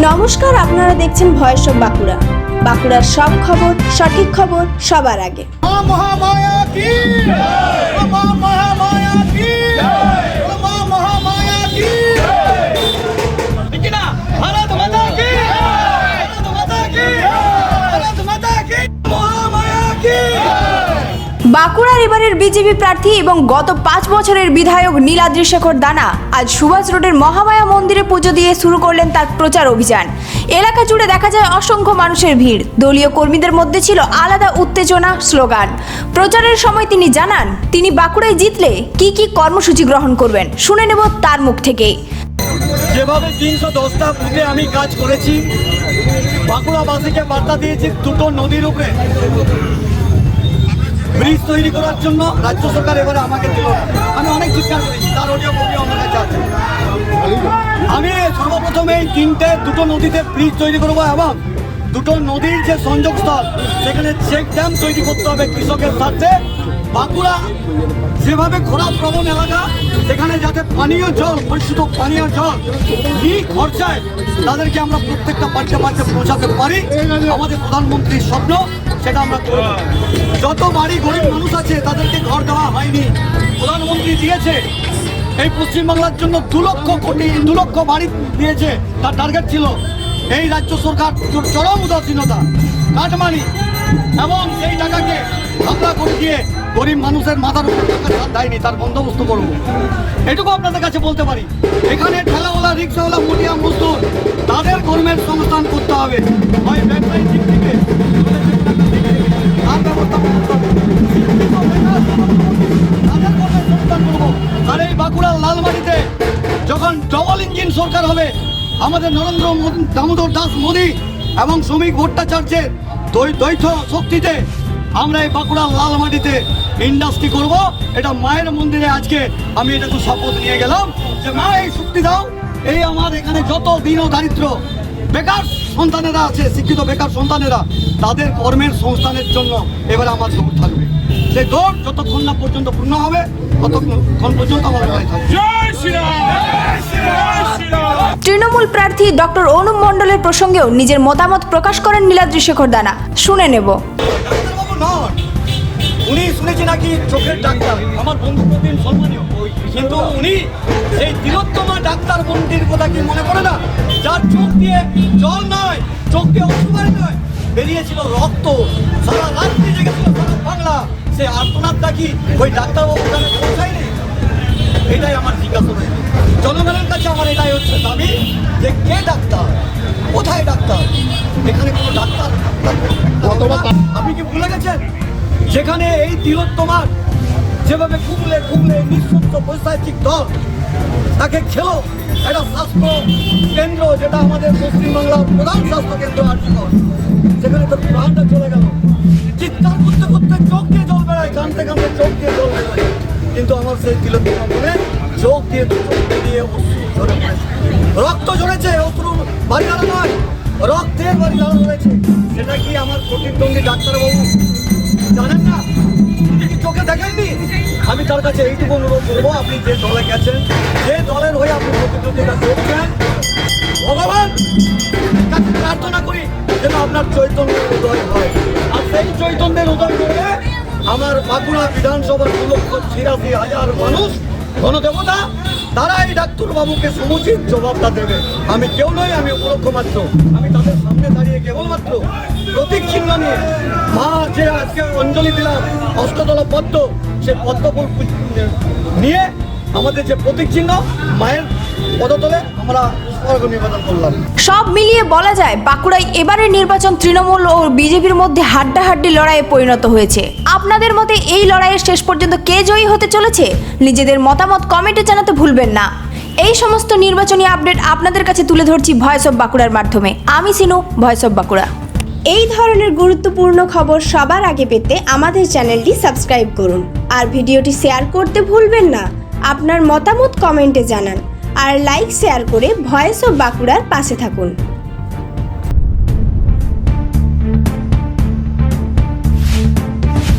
নমস্কার, আপনারা দেখছেন ভয়েস অফ বাঁকুড়া। বাঁকুড়ার সব খবর, সঠিক খবর সবার আগে। মহামায়া কি মহামায়া কি মহামায়া কি কিনা ভারত মাতা কি ভারত মাতা কি ভারত মাতা কি মহামায়া কি। বাঁকুড়ার এবারের বিজেপি প্রার্থী এবং গত 5 বছরের বিধায়ক নীলাদ্রি শেখর দানা আজ সুভাষ রোডের মহামায়া মন্দিরে পুজো দিয়ে শুরু করলেন তার প্রচার অভিযান। এলাকা জুড়ে দেখা যায় অসংখ্য মানুষের ভিড়। দলীয় কর্মীদের মধ্যে ছিল আলাদা উত্তেজনা, স্লোগান। প্রচারের সময় তিনি জানান তিনি বাঁকুড়ায় জিতলে কি কি কর্মসূচি গ্রহণ করবেন, শুনে নেব তার মুখ থেকেই। যেভাবে 310টা বুথে আমি কাজ করেছি, বাঁকুড়াবাসীকে বার্তা দিয়েছি দুটো নদীর উপরে ব্রিজ তৈরি করার জন্য রাজ্য সরকার এবারে আমাকে দিল। আমি অনেক চিৎকার করেছি, তার অডিও কপি আমার কাছে আছে। আমি সর্বপ্রথমে এই দুটো নদীতে ব্রিজ তৈরি করবো এবং দুটো নদীর যে সংযোগস্থল সেখানে চেক ড্যাম তৈরি করতে হবে কৃষকের স্বার্থে। বাঁকুড়া যেভাবে খরা প্রবণ এলাকা, সেখানে যাতে পানীয় জল, পরিশুদ্ধ পানীয় জল কি খরচায় তাদেরকে আমরা প্রত্যেকটা বাড়িতে পৌঁছাতে পারি, আমাদের প্রধানমন্ত্রীর স্বপ্ন, সেটা আমরা করব। যত বাড়ি গরিব মানুষ আছে তাদেরকে ঘর দেওয়া হয়নি, প্রধানমন্ত্রী দিয়েছে। এই পশ্চিমবাংলার জন্য 2 লক্ষ বাড়ি দিয়েছে, তার টার্গেট ছিল। এই রাজ্য সরকার চরম উদাসীনতা, কাটমানি এবং সেই টাকাকে হামলা করে দিয়ে গরিব মানুষের মাথার উপর টাকা দেয়নি, তার বন্দোবস্ত করবো। এটুকু আপনাদের কাছে বলতে পারি। এখানে ঠেলাওয়ালা, রিক্সাওয়ালা, মুটিয়া মজদুর, তাদের কর্মের সংস্থান করতে হবে, হয় ব্যবসায়িক দিক থেকে তার ব্যবস্থা করতে হবে, তাদের কর্মের সংস্থান করবো। আর এই বাঁকুড়ার লালমাটিতে যখন ডবল ইঞ্জিন সরকার হবে, আমাদের নরেন্দ্র দামোদর দাস মোদী এবং শ্রমিক ভট্টাচার্যের দ্বৈত শক্তিতে আমরা এই বাঁকুড়ার লাল মাটিতে ইন্ডাস্ট্রি করব। এটা মায়ের মন্দিরে আজকে আমি এটাকে শপথ নিয়ে গেলাম যে মা এই শক্তি দাও। এই আমার এখানে যত দিন ও দারিদ্র বেকার সন্তানেরা আছে, শিক্ষিত বেকার সন্তানেরা, তাদের কর্মের সংস্থানের জন্য এবারে আমার দৌড় থাকবে। সেই দৌড় যতক্ষণ না পর্যন্ত পূর্ণ হবে ততক্ষণ পর্যন্ত আমার লড়াই থাকবে। তৃণমূল প্রার্থী ডক্টর অনুপ মণ্ডলের প্রসঙ্গেও নিজের মতামত প্রকাশ করেন নীলাদ্রি শেখর দানা, শুনে নেব। উনি শুনেছি নাকি চোখের ডাক্তার, আমার বন্ধু প্রতিদিন সম্মানীয়, কিন্তু উনি এই তিলোত্তমা ডাক্তার বন্ধুর কথা কি মনে পড়ে না? যার চোখ দিয়ে জল নয়, চোখ দিয়ে অশ্রুবারি নয়, বেরিয়েছিল রক্ত, সারা রাত্রি জেগেছিল সারা বাংলা। সে আর্তনাদটা কি ওই ডাক্তারবাবু ওখানে পৌঁছায়নি? এটাই আমার জিজ্ঞাসা রয়েছে জনগণের কাছে। আমার এটাই হচ্ছে দাবি যে কে ডাক্তার, কোথায় ডাক্তার? এখানে কোনো ডাক্তার আপনি কি ভুলে গেছেন? যেখানে এই তিলোত্তমার যেভাবে খুবলে নিঃশব্দ বৈষয়িক দল তাকে খেলো একটা স্বাস্থ্য কেন্দ্র, যেটা আমাদের পশ্চিমবাংলার প্রধান স্বাস্থ্য কেন্দ্র আর্যিকর, সেখানে তো প্রাণটা চলে গেল। চিৎকার করতে করতে চোখ দিয়ে জল বেড়ায়, কানতে কানতে চোখ দিয়ে জল বেড়ায়, কিন্তু আমার সেই তিলোত্তমা বলে চোখ দিয়ে ঝরে পড়েছে, রক্ত ঝরেছে, অশ্রু বাড়ি দাঁড়া নয়, রক্তের বাড়ি দাঁড়া হয়েছে। সেটা কি আমার প্রতিদ্বন্দ্বী ডাক্তারবাবু জানেন না? কি চোখে দেখেননি? আমি তার কাছে এইটুকু অনুরোধ করবো, আপনি যে দলে গেছেন, যে দলের হয়ে আপনি প্রতিদ্বন্দ্বিতা করছেন, ভগবান কাছে প্রার্থনা করি যেন আপনার চৈতন্যের উদয় হয়। আর সেই চৈতন্যের উদয় করে আমার বাঁকুড়া বিধানসভার 2,86,000 মানুষ, গণদেবতা, তারা এই ডাক্তারবাবুকে সমুচিত জবাবটা দেবে। আমি কেউ নই, আমি উপলক্ষ মাত্র। আমি তাদের সামনে দাঁড়িয়ে কেবলমাত্র প্রতীক চিহ্ন নিয়ে, মা যে আজকে অঞ্জলি দিলাম অষ্টদলা পদ্ম, সে পদ্মফুল নিয়ে আমাদের যে প্রতীক চিহ্ন মায়ের পদতলে আমরা নিবেদন করলাম। সব মিলিয়ে বলা যায় বাঁকুড়ায় এবারের নির্বাচন তৃণমূল ও বিজেপির মধ্যে হাড্ডাহাড্ডি লড়াইয়ে পরিণত হয়েছে। আপনাদের মতে এই লড়াইয়ের শেষ পর্যন্ত কে জয়ী হতে চলেছে? নিজেদের মতামত কমেন্টে জানাতে ভুলবেন না। এই সমস্ত নির্বাচনী আপডেট আপনাদের কাছে তুলে ধরছি ভয়েস অফ বাঁকুড়ার মাধ্যমে। আমি সিনু, ভয়েস অফ বাঁকুড়া। এই ধরনের গুরুত্বপূর্ণ খবর সবার আগে পেতে আমাদের চ্যানেলটি সাবস্ক্রাইব করুন আর ভিডিওটি শেয়ার করতে ভুলবেন না। আপনার মতামত কমেন্টে জানান আর লাইক শেয়ার করে ভয়েস অফ বাঁকুড়ার পাশে থাকুন।